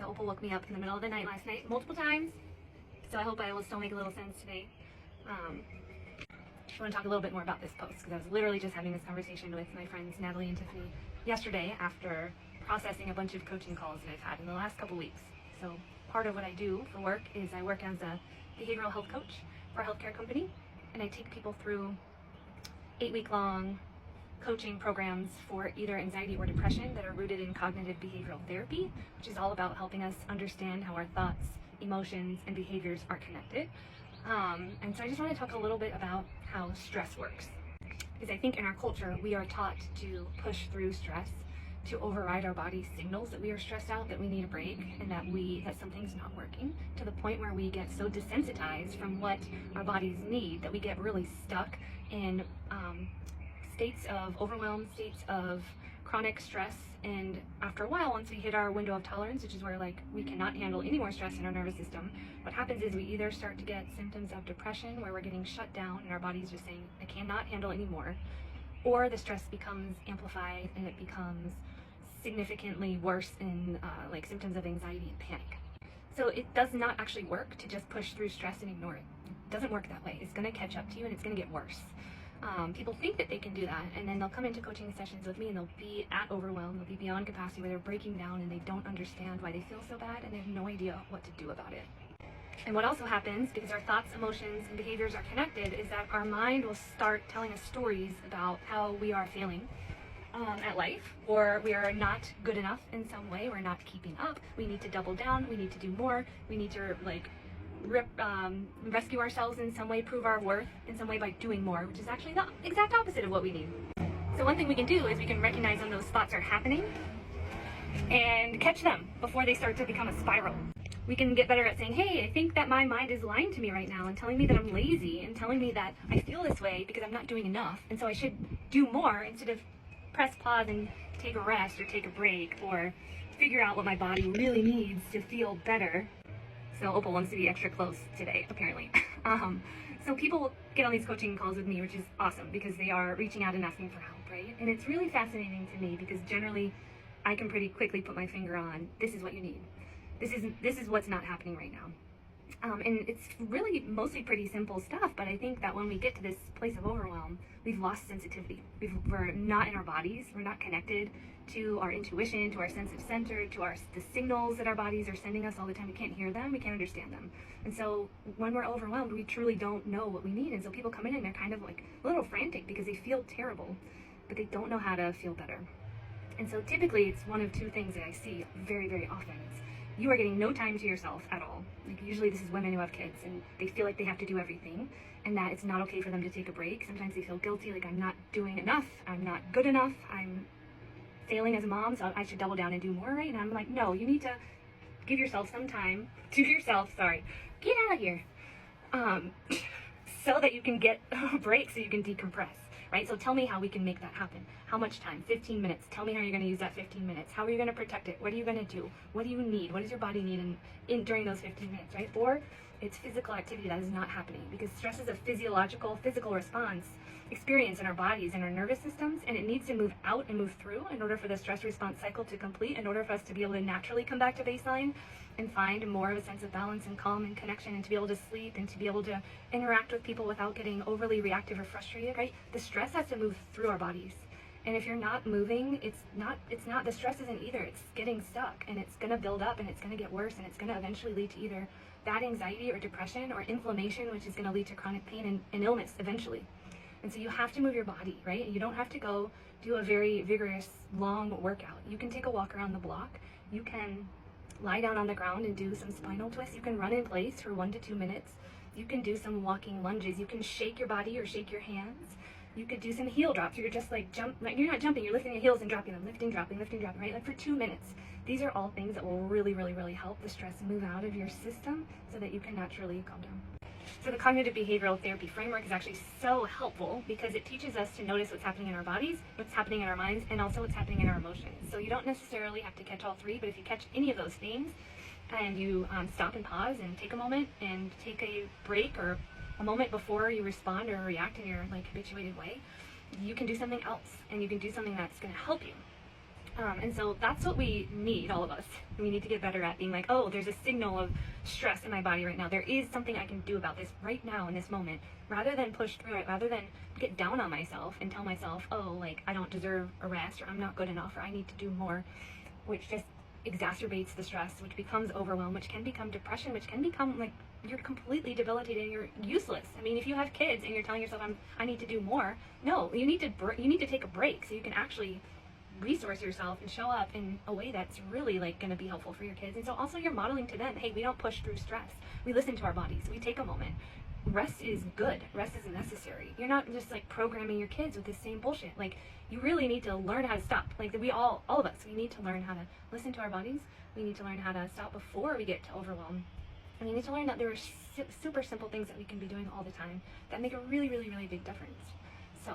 Opal woke me up in the middle of the night last night multiple times, so I hope I will still make a little sense today. I want to talk a little bit more about this post because I was literally just having this conversation with my friends Natalie and Tiffany yesterday after processing a bunch of coaching calls that I've had in the last couple weeks. So part of what I do for work is I work as a behavioral health coach for a healthcare company, and I take people through 8-week-long coaching programs for either anxiety or depression that are rooted in cognitive behavioral therapy, which is all about helping us understand how our thoughts, emotions, and behaviors are connected. And so I just want to talk a little bit about how stress works, because I think in our culture we are taught to push through stress, to override our body's signals that we are stressed out, that we need a break, and that something's not working, to the point where we get so desensitized from what our bodies need that we get really stuck in states of overwhelm, states of chronic stress. And after a while, once we hit our window of tolerance, which is where we cannot handle any more stress in our nervous system, what happens is we either start to get symptoms of depression where we're getting shut down and our body's just saying, I cannot handle anymore, or the stress becomes amplified and it becomes significantly worse in symptoms of anxiety and panic. So it does not actually work to just push through stress and ignore it. It doesn't work that way. It's going to catch up to you and it's going to get worse. People think that they can do that, and then they'll come into coaching sessions with me and they'll be at overwhelm, they'll be beyond capacity where they're breaking down and they don't understand why they feel so bad and they have no idea what to do about it. And what also happens, because our thoughts, emotions, and behaviors are connected, is that our mind will start telling us stories about how we are feeling at life, or we are not good enough in some way, we're not keeping up, we need to double down, we need to do more, we need to rescue ourselves in some way, prove our worth in some way by doing more, which is actually the exact opposite of what we need. So one thing we can do is we can recognize when those thoughts are happening and catch them before they start to become a spiral. We can get better at saying, hey, I think that my mind is lying to me right now and telling me that I'm lazy and telling me that I feel this way because I'm not doing enough, and so I should do more, instead of press pause and take a rest or take a break or figure out what my body really needs to feel better. So Opal wants to be extra close today, apparently. So people get on these coaching calls with me, which is awesome because they are reaching out and asking for help, right? And it's really fascinating to me because generally I can pretty quickly put my finger on, this is what you need. This is what's not happening right now. And it's really mostly pretty simple stuff, but I think that when we get to this place of overwhelm, we've lost sensitivity. We're not in our bodies, we're not connected to our intuition, to our sense of center, to the signals that our bodies are sending us all the time. We can't hear them, we can't understand them. And so when we're overwhelmed, we truly don't know what we need. And so people come in and they're kind of like a little frantic because they feel terrible, but they don't know how to feel better. And so typically it's one of two things that I see very, very often. It's you are getting no time to yourself at all. Usually this is women who have kids and they feel like they have to do everything and that it's not okay for them to take a break. Sometimes they feel guilty, like I'm not doing enough, I'm not good enough, I'm failing as a mom, so I should double down and do more, right? And I'm like, no, you need to give yourself some time to yourself, get out of here, so that you can get a break, so you can decompress. Right? So tell me how we can make that happen. How much time? 15 minutes. Tell me how you're going to use that 15 minutes. How are you going to protect it? What are you going to do? What do you need? What does your body need during those 15 minutes, right? Or it's physical activity that is not happening, because stress is a physical response experience in our bodies and our nervous systems, and it needs to move out and move through in order for the stress response cycle to complete, in order for us to be able to naturally come back to baseline and find more of a sense of balance and calm and connection, and to be able to sleep and to be able to interact with people without getting overly reactive or frustrated, right? The stress has to move through our bodies. And if you're not moving, it's not, the stress isn't either. It's getting stuck, and it's going to build up, and it's going to get worse, and it's going to eventually lead to either bad anxiety or depression or inflammation, which is going to lead to chronic pain and illness eventually. And so you have to move your body, right? You don't have to go do a very vigorous, long workout. You can take a walk around the block. You can lie down on the ground and do some spinal twists. You can run in place for 1 to 2 minutes. You can do some walking lunges. You can shake your body or shake your hands. You could do some heel drops. You're just you're not jumping, you're lifting your heels and dropping them, lifting, dropping, right? Like for 2 minutes. These are all things that will really, really, really help the stress move out of your system so that you can naturally calm down. So the cognitive behavioral therapy framework is actually so helpful because it teaches us to notice what's happening in our bodies, what's happening in our minds, and also what's happening in our emotions. So you don't necessarily have to catch all three, but if you catch any of those things and you stop and pause and take a moment and take a break or a moment before you respond or react in your habituated way, you can do something else, and you can do something that's going to help you. And so that's what we need, all of us. We need to get better at being like, oh, there's a signal of stress in my body right now. There is something I can do about this right now in this moment, rather than push through it, rather than get down on myself and tell myself, oh, like, I don't deserve a rest, or I'm not good enough, or I need to do more, which just exacerbates the stress, which becomes overwhelm, which can become depression, which can become like you're completely debilitated and you're useless. I mean, if you have kids and you're telling yourself, I need to do more, no, you need to take a break so you can actually resource yourself and show up in a way that's really like going to be helpful for your kids. And so also you're modeling to them, hey, we don't push through stress. We listen to our bodies. We take a moment. Rest is good. Rest is necessary. You're not just like programming your kids with this same bullshit. Like, you really need to learn how to stop. Like, all of us, we need to learn how to listen to our bodies. We need to learn how to stop before we get to overwhelm. And we need to learn that there are super simple things that we can be doing all the time that make a really, really, really big difference. So